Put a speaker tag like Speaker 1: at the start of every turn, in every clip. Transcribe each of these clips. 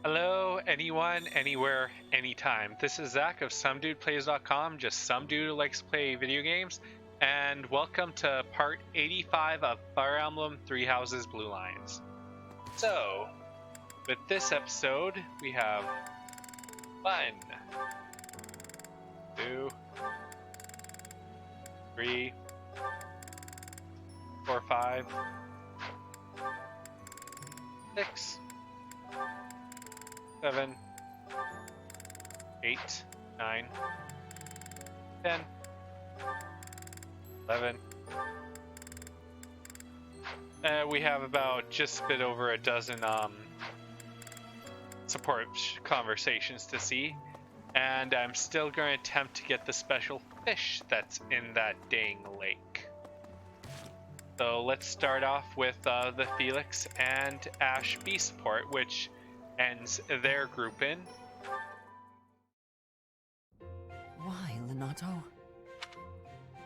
Speaker 1: Hello, anyone, anywhere, anytime. This is Zach of SomeDudePlays.com, just some dude who likes to play video games, and welcome to part 85 of Fire Emblem 3 Houses Blue Lions. So, with this episode, we have 1, 2, 3, 4, 5, 6, 7, 8, 9, 10, 11. We have about just a bit over a dozen support conversations to see, and I'm still going to attempt to get the special fish that's in that dang lake. So let's start off with the Felix and Ashe B support, which ends their group in.
Speaker 2: Why, Leonie?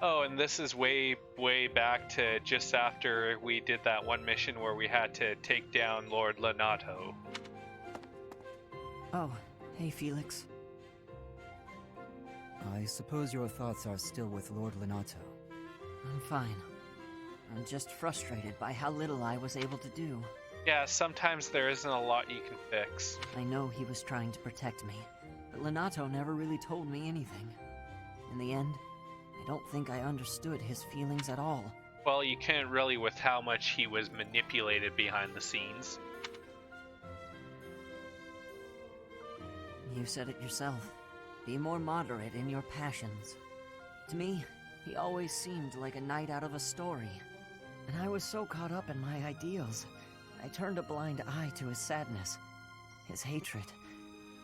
Speaker 1: Oh, and this is way back to just after we did that one mission where we had to take down Lord Leonie.
Speaker 2: Oh, hey Felix.
Speaker 3: I suppose your thoughts are still with Lord Leonie.
Speaker 2: I'm fine. I'm just frustrated by how little I was able to do.
Speaker 1: Yeah, sometimes there isn't a lot you can fix.
Speaker 2: I know he was trying to protect me, but Leonie never really told me anything. In the end, I don't think I understood his feelings at all.
Speaker 1: Well, you couldn't really with how much he was manipulated behind the scenes.
Speaker 2: You said it yourself. Be more moderate in your passions. To me, he always seemed like a knight out of a story. And I was so caught up in my ideals, I turned a blind eye to his sadness, his hatred,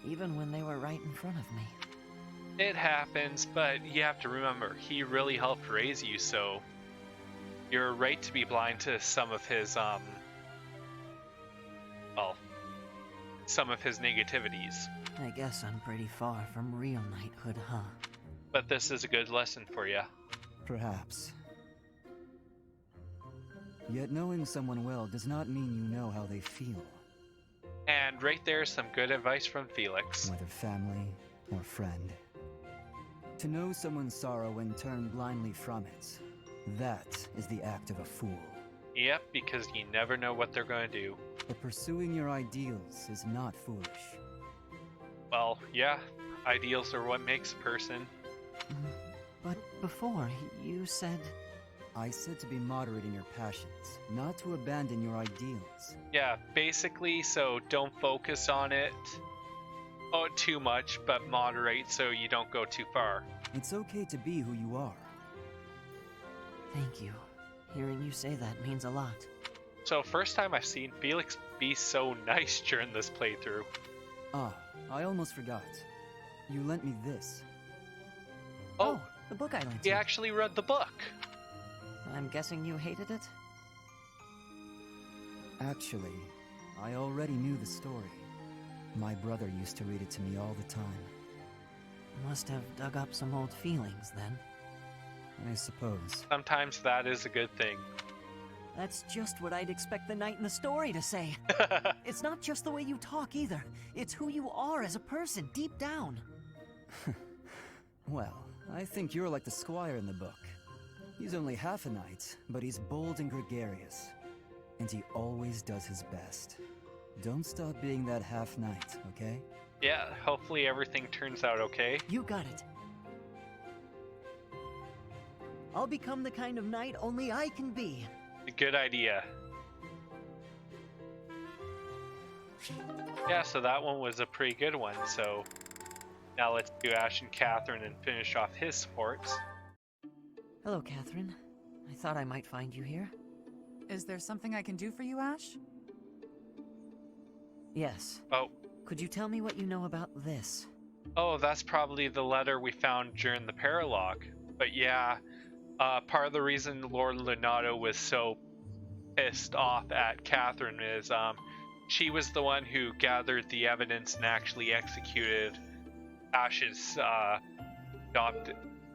Speaker 2: even when they were right in front of me.
Speaker 1: It happens, but you have to remember, he really helped raise you, so you're right to be blind to some of his, some of his negativities.
Speaker 2: I guess I'm pretty far from real knighthood, huh?
Speaker 1: But this is a good lesson for you.
Speaker 3: Perhaps. Yet knowing someone well does not mean you know how they feel.
Speaker 1: And right there's some good advice from Felix.
Speaker 3: Whether family or friend. To know someone's sorrow and turn blindly from it, that is the act of a fool.
Speaker 1: Yep, because you never know what they're going to do.
Speaker 3: But pursuing your ideals is not foolish.
Speaker 1: Well, yeah, ideals are what makes a person.
Speaker 2: But before, you said...
Speaker 3: I said to be moderate in your passions, not to abandon your ideals.
Speaker 1: Yeah, basically, so don't focus on it too much, but moderate so you don't go too far.
Speaker 3: It's okay to be who you are.
Speaker 2: Thank you. Hearing you say that means a lot.
Speaker 1: So first time I've seen Felix be so nice during this playthrough.
Speaker 3: Ah, I almost forgot. You lent me this.
Speaker 2: Oh, the book I lent
Speaker 1: He
Speaker 2: you.
Speaker 1: actually read the book.
Speaker 2: I'm guessing you hated it?
Speaker 3: Actually, I already knew the story. My brother used to read it to me all the time.
Speaker 2: Must have dug up some old feelings, then.
Speaker 3: I suppose.
Speaker 1: Sometimes that is a good thing.
Speaker 2: That's just what I'd expect the knight in the story to say. It's not just the way you talk, either. It's who you are as a person, deep down.
Speaker 3: Well, I think you're like the squire in the book. He's only half a knight, but he's bold and gregarious. And he always does his best. Don't stop being that half-knight, okay?
Speaker 1: Yeah, hopefully everything turns out okay.
Speaker 2: You got it. I'll become the kind of knight only I can be.
Speaker 1: A good idea. Yeah, so that one was a pretty good one, so now let's do Ashe and Catherine and finish off his supports.
Speaker 2: Hello, Catherine. I thought I might find you here.
Speaker 4: Is there something I can do for you, Ashe?
Speaker 2: Yes.
Speaker 1: Oh.
Speaker 2: Could you tell me what you know about this?
Speaker 1: Oh, that's probably the letter we found during the paralogue. But yeah, part of the reason Lord Leonie was so pissed off at Catherine is she was the one who gathered the evidence and actually executed Ashe's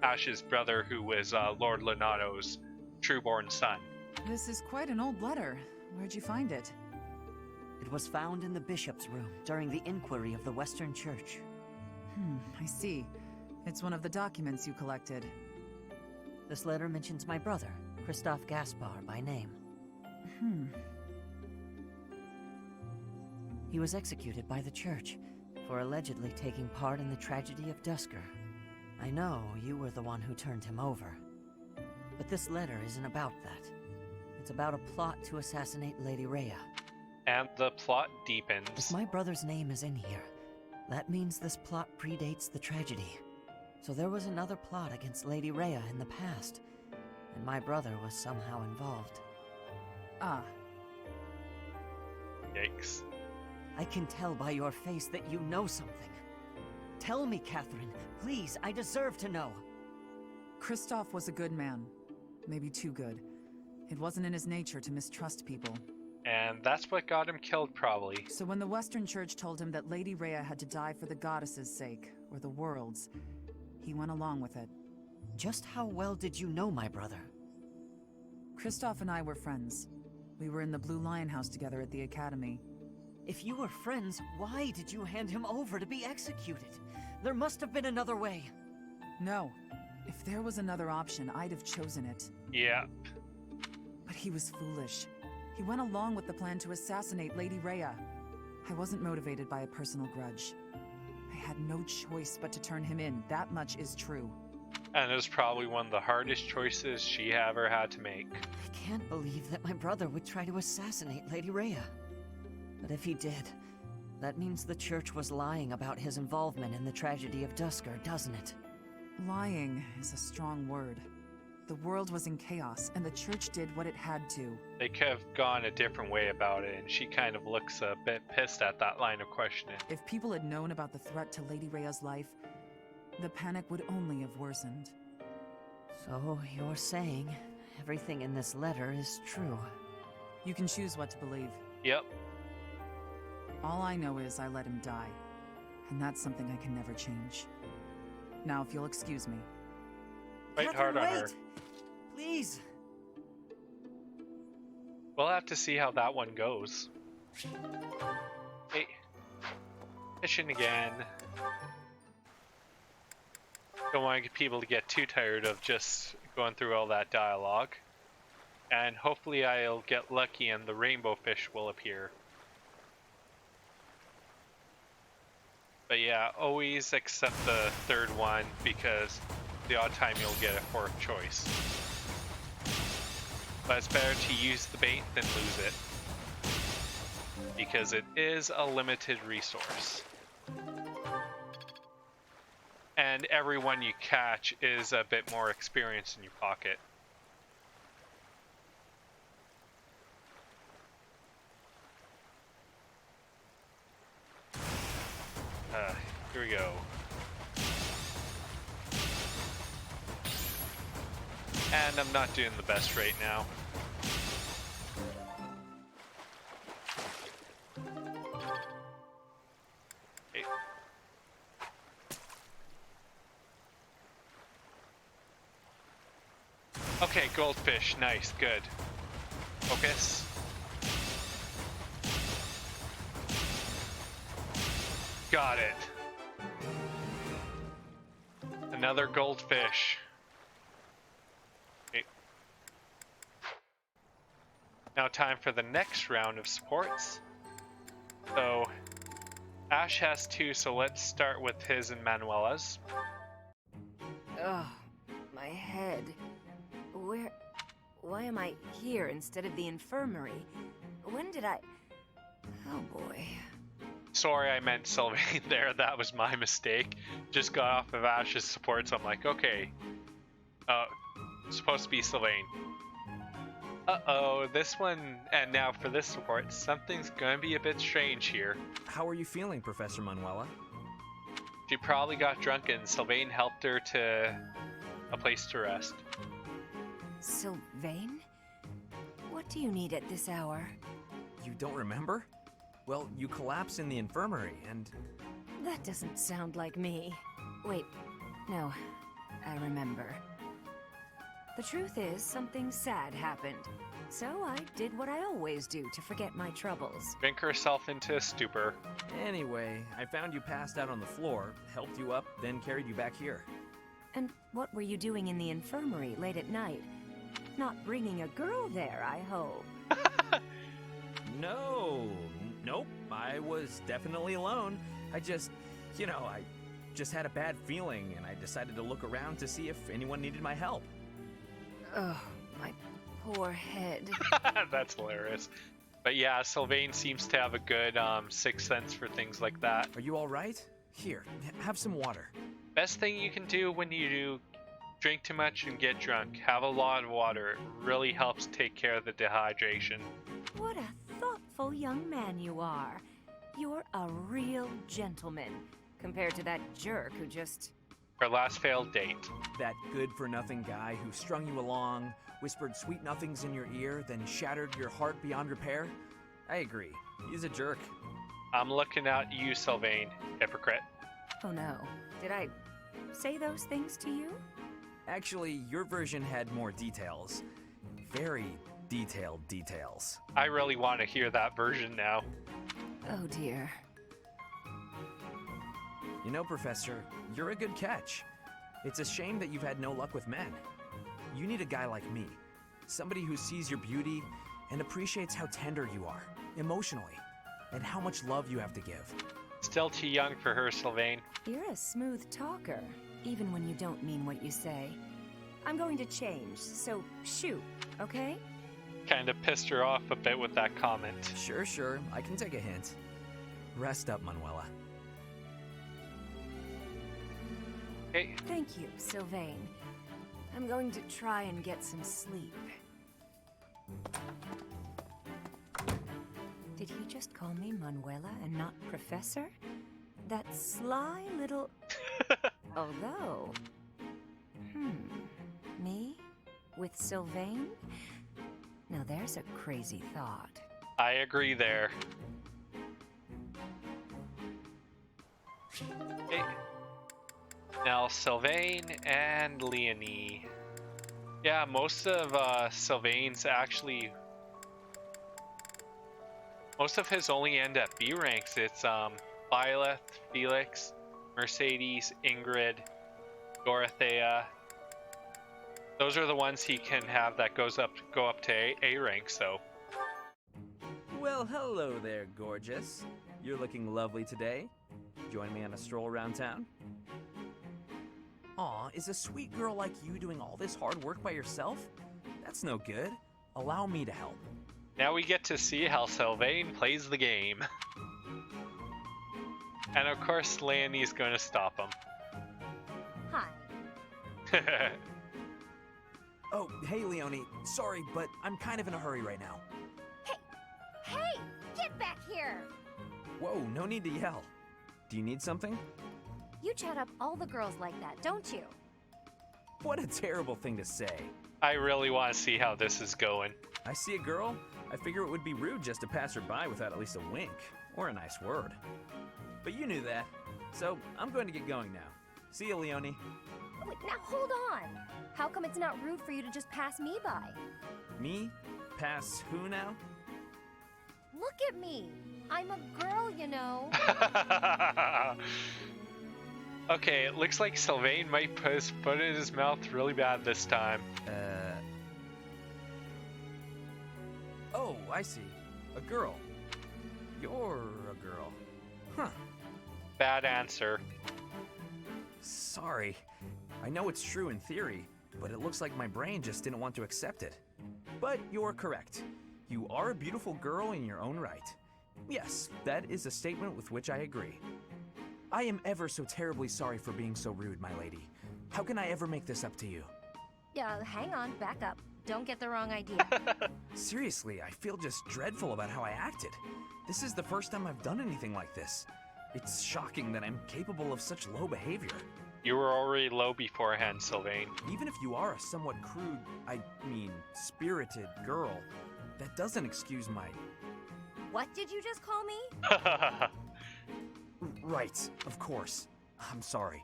Speaker 1: Ashe's brother, who was Lord Leonie's trueborn son.
Speaker 4: This is quite an old letter. Where'd you find it?
Speaker 2: It was found in the bishop's room during the inquiry of the Western Church.
Speaker 4: I see. It's one of the documents you collected.
Speaker 2: This letter mentions my brother, Christoph Gaspar, by name. He was executed by the church for allegedly taking part in the tragedy of Dusker. I know you were the one who turned him over. But this letter isn't about that. It's about a plot to assassinate Lady Rhea.
Speaker 1: And the plot
Speaker 2: If
Speaker 1: deepens.
Speaker 2: my brother's name is in here, that means this plot predates the tragedy. So there was another plot against Lady Rhea in the past, and my brother was somehow involved.
Speaker 4: Ah,
Speaker 1: Yikes.
Speaker 2: I can tell by your face that you know something. Tell me, Catherine. Please, I deserve to know.
Speaker 4: Christoph was a good man. Maybe too good. It wasn't in his nature to mistrust people.
Speaker 1: And that's what got him killed, probably.
Speaker 4: So when the Western Church told him that Lady Rhea had to die for the goddess's sake, or the world's, he went along with it.
Speaker 2: Just how well did you know my brother?
Speaker 4: Christoph and I were friends. We were in the Blue Lion House together at the academy.
Speaker 2: If you were friends, why did you hand him over to be executed? There must have been another way.
Speaker 4: No. If there was another option, I'd have chosen it.
Speaker 1: Yeah.
Speaker 4: But he was foolish. He went along with the plan to assassinate Lady Rhea. I wasn't motivated by a personal grudge. I had no choice but to turn him in, that much is true.
Speaker 1: And it was probably one of the hardest choices she ever had to make.
Speaker 2: I can't believe that my brother would try to assassinate Lady Rhea. But if he did, that means the church was lying about his involvement in the tragedy of Dusker, doesn't it?
Speaker 4: Lying is a strong word. The world was in chaos, and the church did what it had to.
Speaker 1: They could have gone a different way about it, and she kind of looks a bit pissed at that line of questioning.
Speaker 4: If people had known about the threat to Lady Rhea's life, the panic would only have worsened.
Speaker 2: So you're saying everything in this letter is true?
Speaker 4: You can choose what to believe.
Speaker 1: Yep.
Speaker 4: All I know is I let him die, and that's something I can never change. Now, if you'll excuse me.
Speaker 1: Fight
Speaker 2: Catherine,
Speaker 1: hard on her.
Speaker 2: wait! Please!
Speaker 1: We'll have to see how that one goes. Hey. Mission again. Don't want people to get too tired of just going through all that dialogue. And hopefully I'll get lucky and the rainbow fish will appear. But yeah, always accept the third one because the odd time you'll get a fourth choice. But it's better to use the bait than lose it, because it is a limited resource. And everyone you catch is a bit more experience in your pocket. Here we go. And I'm not doing the best right now. Okay. Okay, goldfish, nice, good. Focus. Got it. Another goldfish. Okay. Now time for the next round of supports. So, Ashe has two, so let's start with his and Manuela's.
Speaker 5: Ugh, my head. Why am I here instead of the infirmary? When did I... Oh boy.
Speaker 1: Sorry, I meant Sylvain there. That was my mistake. Just got off of Ashe's support, so I'm like, okay. Supposed to be Sylvain. Uh-oh, this one, and now for this support, something's gonna be a bit strange here.
Speaker 6: How are you feeling, Professor Manuela?
Speaker 1: She probably got drunk and Sylvain helped her to a place to rest.
Speaker 5: Sylvain? What do you need at this hour?
Speaker 6: You don't remember? Well, you collapsed in the infirmary, and...
Speaker 5: That doesn't sound like me. Wait, no, I remember. The truth is, something sad happened. So I did what I always do to forget my troubles.
Speaker 1: Drink herself into a stupor.
Speaker 6: Anyway, I found you passed out on the floor, helped you up, then carried you back here.
Speaker 5: And what were you doing in the infirmary late at night? Not bringing a girl there, I hope.
Speaker 6: Nope, I was definitely alone. I just had a bad feeling and I decided to look around to see if anyone needed my help.
Speaker 5: Oh, my poor head.
Speaker 1: That's hilarious. But yeah, Sylvain seems to have a good sixth sense for things like that.
Speaker 6: Are you all right? Here, have some water.
Speaker 1: Best thing you can do when you do drink too much and get drunk, have a lot of water. It really helps take care of the dehydration.
Speaker 5: What a thoughtful young man you are. You're a real gentleman, compared to that jerk who just...
Speaker 1: Our last failed date.
Speaker 6: That good-for-nothing guy who strung you along, whispered sweet nothings in your ear, then shattered your heart beyond repair? I agree. He's a jerk.
Speaker 1: I'm looking at you, Sylvain, hypocrite.
Speaker 5: Oh no. Did I say those things to you?
Speaker 6: Actually, your version had more details. Very detailed details.
Speaker 1: I really want to hear that version now.
Speaker 5: Oh dear.
Speaker 6: You know, Professor, you're a good catch. It's a shame that you've had no luck with men. You need a guy like me. Somebody who sees your beauty and appreciates how tender you are, emotionally, and how much love you have to give.
Speaker 1: Still too young for her, Sylvain.
Speaker 5: You're a smooth talker, even when you don't mean what you say. I'm going to change, so shoot, okay?
Speaker 1: Kind of pissed her off a bit with that comment.
Speaker 6: Sure, I can take a hint. Rest up, Manuela.
Speaker 1: Hey,
Speaker 5: Thank you, Sylvain. I'm going to try and get some sleep. Did he just call me Manuela and not Professor? That sly little... Although... Me? With Sylvain? Now there's a crazy thought.
Speaker 1: I agree there. Hey. Now, Sylvain and Leonie. Yeah, most of Sylvain's actually... Most of his only end at B ranks. It's Violet, Felix, Mercedes, Ingrid, Dorothea. Those are the ones he can have that go up to A rank, so.
Speaker 6: Well, hello there, gorgeous. You're looking lovely today. Join me on a stroll around town? Aw, is a sweet girl like you doing all this hard work by yourself? That's no good. Allow me to help.
Speaker 1: Now we get to see how Sylvain plays the game. And of course, Leonie's going to stop him.
Speaker 5: Hi.
Speaker 6: Oh, hey, Leonie. Sorry, but I'm kind of in a hurry right now.
Speaker 7: Hey! Get back here!
Speaker 6: Whoa, no need to yell. Do you need something?
Speaker 7: You chat up all the girls like that, don't you?
Speaker 6: What a terrible thing to say.
Speaker 1: I really want to see how this is going.
Speaker 6: I see a girl, I figure it would be rude just to pass her by without at least a wink, or a nice word. But you knew that, so I'm going to get going now. See you, Leonie.
Speaker 7: Wait, now hold on! How come it's not rude for you to just pass me by?
Speaker 6: Me? Pass who now?
Speaker 7: Look at me! I'm a girl, you know!
Speaker 1: Okay, it looks like Sylvain might put his foot in his mouth really bad this time.
Speaker 6: Oh, I see. A girl. You're a girl. Huh.
Speaker 1: Bad answer.
Speaker 6: Sorry. I know it's true in theory, but it looks like my brain just didn't want to accept it. But you're correct. You are a beautiful girl in your own right. Yes, that is a statement with which I agree. I am ever so terribly sorry for being so rude, my lady. How can I ever make this up to you?
Speaker 7: Hang on, back up. Don't get the wrong idea.
Speaker 6: Seriously, I feel just dreadful about how I acted. This is the first time I've done anything like this. It's shocking that I'm capable of such low behavior.
Speaker 1: You were already low beforehand, Sylvain.
Speaker 6: Even if you are a somewhat crude, spirited girl, that doesn't excuse my...
Speaker 7: What did you just call me?
Speaker 6: Right, of course. I'm sorry.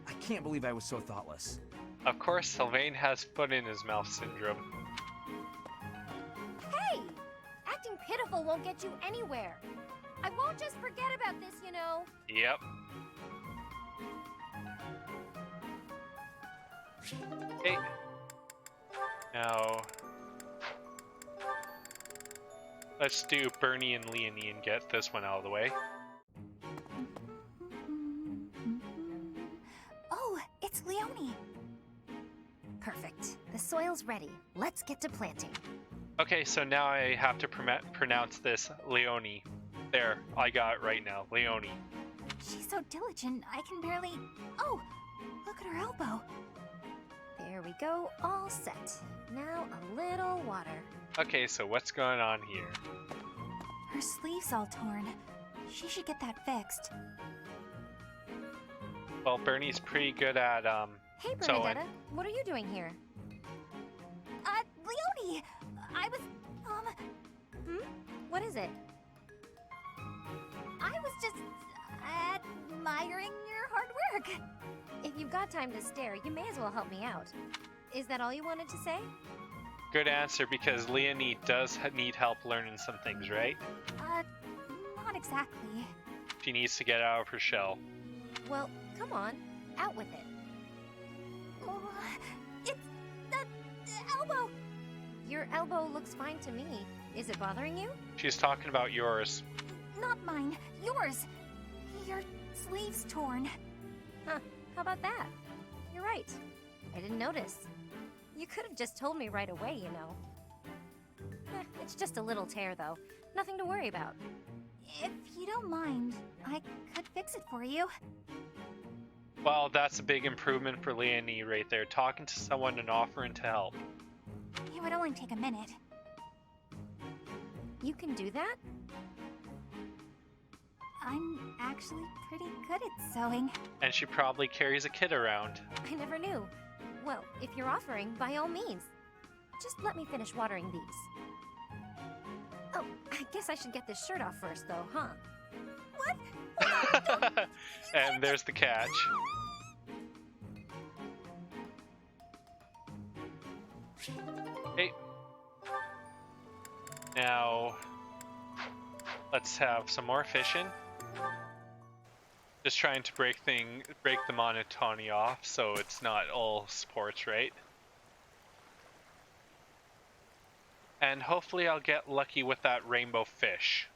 Speaker 6: I can't believe I was so thoughtless.
Speaker 1: Of course, Sylvain has foot in his mouth syndrome.
Speaker 7: won't get you anywhere. I won't just forget about this, you know.
Speaker 1: Yep. Okay. Now, let's do Bernie and Leonie and get this one out of the way.
Speaker 7: Oh, it's Leonie. Perfect. The soil's ready. Let's get to planting.
Speaker 1: Okay, so now I have to pronounce this Leonie. There, I got it right now. Leonie.
Speaker 7: She's so diligent, I can barely... Oh, look at her elbow. There we go, all set. Now a little water.
Speaker 1: Okay, so what's going on here?
Speaker 7: Her sleeve's all torn. She should get that fixed.
Speaker 1: Well, Bernie's pretty good at,
Speaker 7: Hey,
Speaker 1: sewing.
Speaker 7: Bernadetta, what are you doing here? Leonie! I was, What is it? I was just admiring your hard work. If you've got time to stare, you may as well help me out. Is that all you wanted to say?
Speaker 1: Good answer, because Leonie does need help learning some things, right?
Speaker 7: Not exactly.
Speaker 1: She needs to get out of her shell.
Speaker 7: Well, come on, out with it. Oh, it's the elbow. Your elbow looks fine to me. Is it bothering you?
Speaker 1: She's talking about yours.
Speaker 7: Not mine, yours. Your sleeve's torn. Huh, how about that? You're right. I didn't notice. You could have just told me right away, you know. It's just a little tear, though. Nothing to worry about. If you don't mind, I could fix it for you.
Speaker 1: Well, that's a big improvement for Leonie right there. Talking to someone and offering to help.
Speaker 7: It would only take a minute. You can do that? I'm actually pretty good at sewing.
Speaker 1: And she probably carries a kit around.
Speaker 7: I never knew. Well, if you're offering, by all means. Just let me finish watering these. Oh, I guess I should get this shirt off first, though, huh? What?
Speaker 1: And there's the catch. Okay. Now, let's have some more fishing. Just trying to break the monotony off, so it's not all sports, right? And hopefully I'll get lucky with that rainbow fish.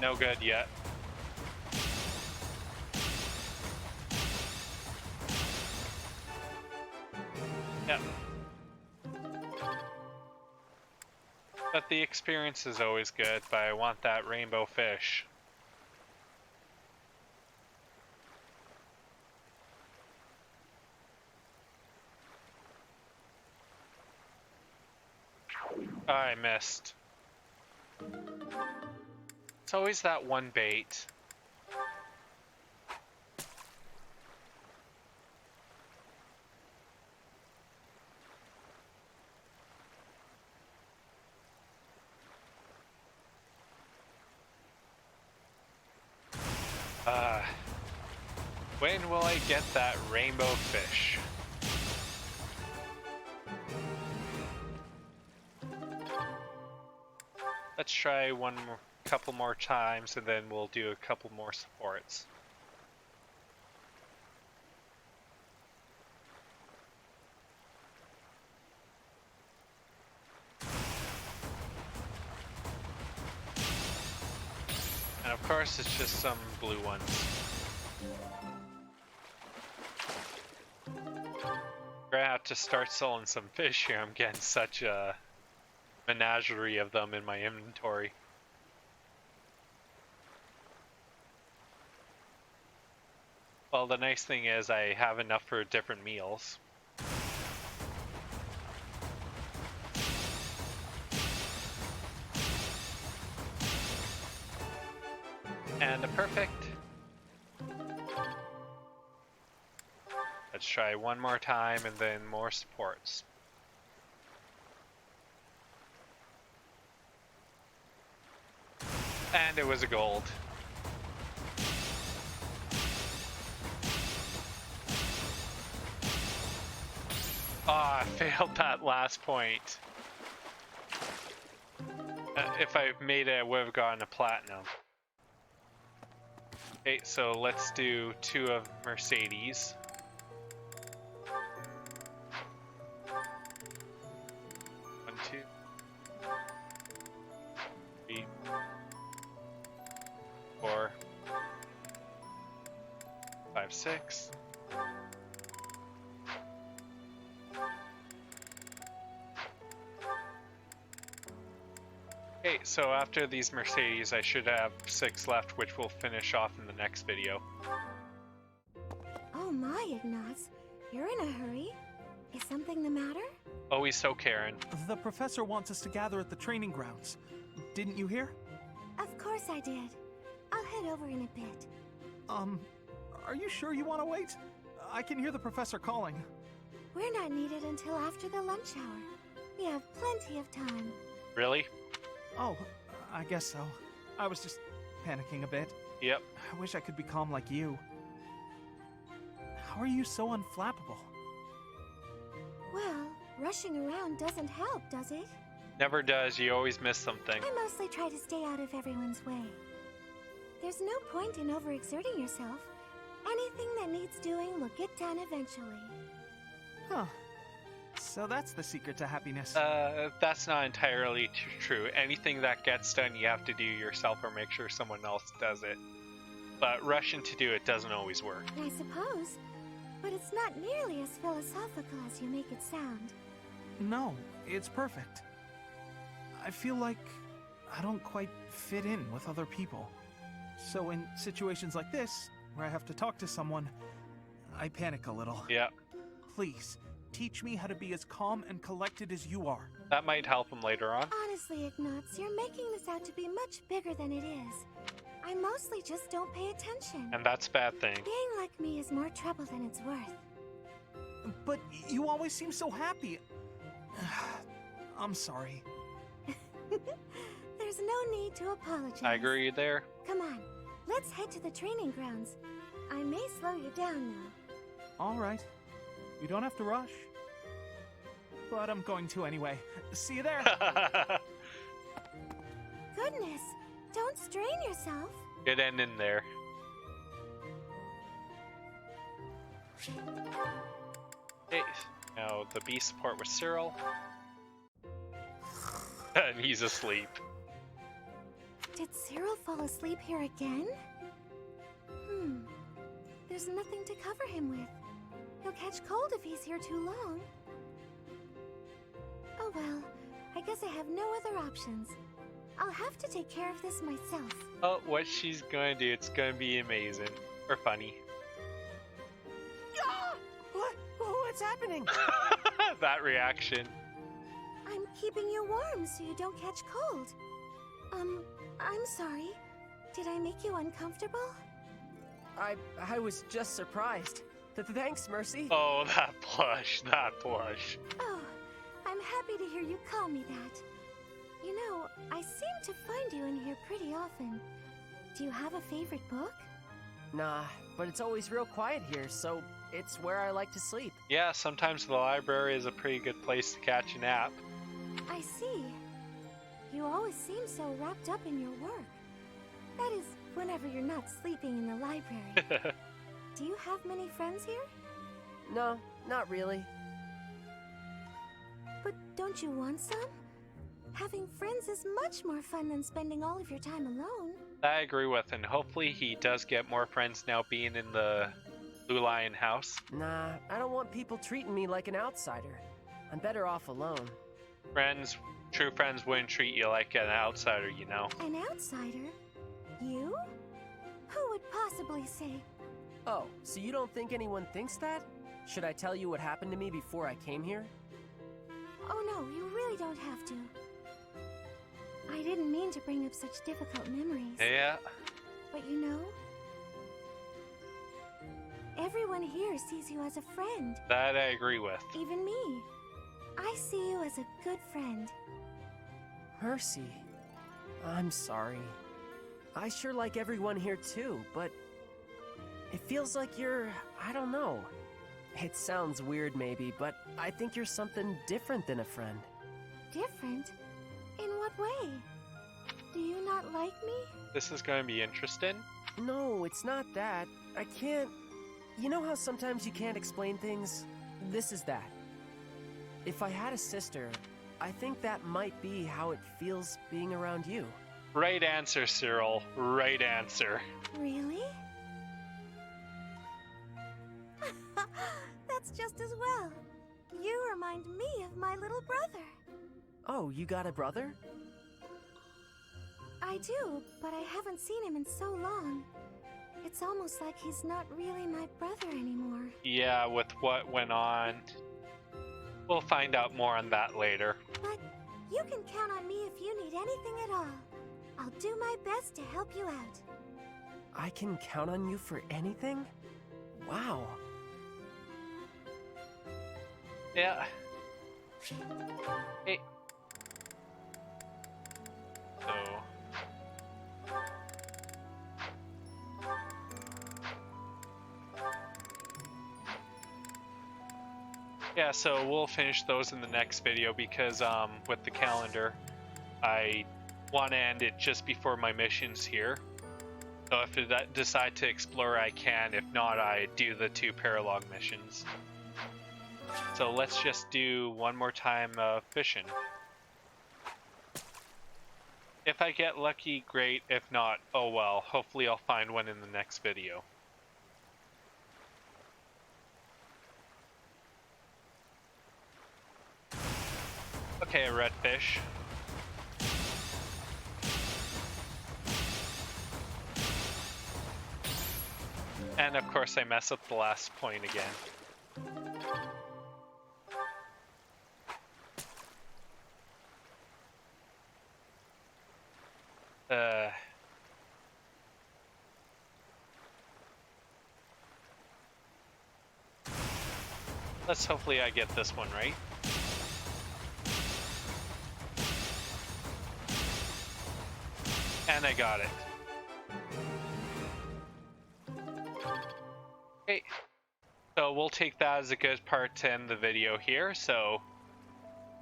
Speaker 1: No good yet. Yep. But the experience is always good, but I want that rainbow fish. I missed. It's always that one bait. When will I get that rainbow fish? Let's try couple more times, and then we'll do a couple more supports. And of course, it's just some blue ones. We're gonna have to start selling some fish here. I'm getting such a menagerie of them in my inventory. Well, the nice thing is I have enough for different meals. And a perfect. Let's try one more time and then more supports. And it was a gold. I failed that last point. If I made it, I would have gotten a platinum. Okay, so let's do 2 of Mercedes. One, 2, 3, 4, 5, 6. Okay, so after these Mercedes, I should have 6 left, which we'll finish off in the next video.
Speaker 7: Oh my, Ignatz. You're in a hurry. Is something the matter?
Speaker 1: Always so Karen.
Speaker 8: The professor wants us to gather at the training grounds. Didn't you hear?
Speaker 7: Of course I did. I'll head over in a bit.
Speaker 8: Are you sure you want to wait? I can hear the professor calling.
Speaker 7: We're not needed until after the lunch hour. We have plenty of time.
Speaker 1: Really?
Speaker 8: Oh, I guess so. I was just panicking a bit.
Speaker 1: Yep.
Speaker 8: I wish I could be calm like you. How are you so unflappable?
Speaker 7: Well, rushing around doesn't help, does it?
Speaker 1: Never does. You always miss something.
Speaker 7: I mostly try to stay out of everyone's way. There's no point in overexerting yourself. Anything that needs doing will get done eventually.
Speaker 8: Huh. So that's the secret to happiness.
Speaker 1: That's not entirely true. Anything that gets done, you have to do yourself or make sure someone else does it. But rushing to do it doesn't always work.
Speaker 7: I suppose. But it's not nearly as philosophical as you make it sound.
Speaker 8: No, it's perfect. I feel like I don't quite fit in with other people. So in situations like this, where I have to talk to someone, I panic a little.
Speaker 1: Yeah.
Speaker 8: Please, teach me how to be as calm and collected as you are.
Speaker 1: That might help him later on.
Speaker 7: Honestly, Ignatz, you're making this out to be much bigger than it is. I mostly just don't pay attention.
Speaker 1: And that's a bad thing.
Speaker 7: Being like me is more trouble than it's worth.
Speaker 8: But you always seem so happy. I'm sorry.
Speaker 7: There's no need to apologize.
Speaker 1: I agree there.
Speaker 7: Come on, let's head to the training grounds. I may slow you down now.
Speaker 8: All right. You don't have to rush. But I'm going to anyway. See you there.
Speaker 7: Goodness, don't strain yourself.
Speaker 1: Good end in there. Okay, now the B support with Cyril. And he's asleep.
Speaker 7: Did Cyril fall asleep here again? There's nothing to cover him with. He'll catch cold if he's here too long. Oh well, I guess I have no other options. I'll have to take care of this myself.
Speaker 1: Oh, what she's gonna do, it's gonna be amazing. Or funny.
Speaker 9: Ah! What's happening?
Speaker 1: That reaction.
Speaker 7: I'm keeping you warm so you don't catch cold. I'm sorry. Did I make you uncomfortable?
Speaker 9: I was just surprised. Thanks, Mercy.
Speaker 1: Oh, that blush, that blush.
Speaker 7: Oh, I'm happy to hear you call me that. You know, I seem to find you in here pretty often. Do you have a favorite book?
Speaker 9: Nah, but it's always real quiet here, so it's where I like to sleep.
Speaker 1: Yeah, sometimes the library is a pretty good place to catch a nap.
Speaker 7: I see. You always seem so wrapped up in your work. That is, whenever you're not sleeping in the library. Do you have many friends here?
Speaker 9: No, not really.
Speaker 7: But don't you want some? Having friends is much more fun than spending all of your time alone.
Speaker 1: I agree with, and hopefully he does get more friends now being in the Blue Lion house.
Speaker 9: Nah, I don't want people treating me like an outsider. I'm better off alone.
Speaker 1: Friends, true friends wouldn't treat you like an outsider, you know.
Speaker 7: An outsider? You? Who would possibly say?
Speaker 9: Oh, so you don't think anyone thinks that? Should I tell you what happened to me before I came here?
Speaker 7: Oh no, you really don't have to. I didn't mean to bring up such difficult memories.
Speaker 1: Yeah.
Speaker 7: But you know, everyone here sees you as a friend.
Speaker 1: That I agree with.
Speaker 7: Even me. I see you as a good friend.
Speaker 9: Mercy, I'm sorry. I sure like everyone here too, but it feels like you're, I don't know. It sounds weird maybe, but I think you're something different than a friend.
Speaker 7: Different? In what way? Do you not like me?
Speaker 1: This is going to be interesting.
Speaker 9: No, it's not that. I can't... You know how sometimes you can't explain things? This is that. If I had a sister, I think that might be how it feels being around you.
Speaker 1: Right answer, Cyril. Right answer.
Speaker 7: Really? That's just as well. You remind me of my little brother.
Speaker 9: Oh, you got a brother?
Speaker 7: I do, but I haven't seen him in so long. It's almost like he's not really my brother anymore.
Speaker 1: Yeah, with what went on. We'll find out more on that later.
Speaker 7: But you can count on me if you need anything at all. I'll do my best to help you out.
Speaker 9: I can count on you for anything? Wow.
Speaker 1: Yeah. Hey. So. Yeah, so we'll finish those in the next video because with the calendar, I want to end it just before my missions here. So if I decide to explore, I can. If not, I do the 2 paralog missions. So let's just do one more time of fishing. If I get lucky, great. If not, oh well. Hopefully I'll find one in the next video. Okay, redfish. And of course I mess up the last point again. Let's hopefully I get this one right. And I got it. Okay. So we'll take that as a good part to end the video here. So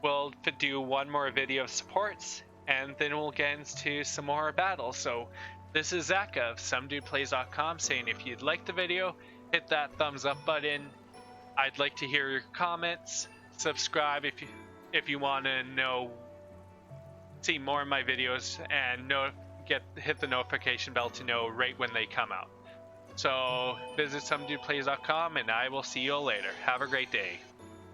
Speaker 1: we'll do one more video of supports, and then we'll get into some more battles. So this is Zach of SomeDudePlays.com saying if you'd like the video, hit that thumbs up button. I'd like to hear your comments. Subscribe if you want to see more of my videos, and hit the notification bell to know right when they come out. So visit SomeDudePlays.com, and I will see you all later. Have a great day.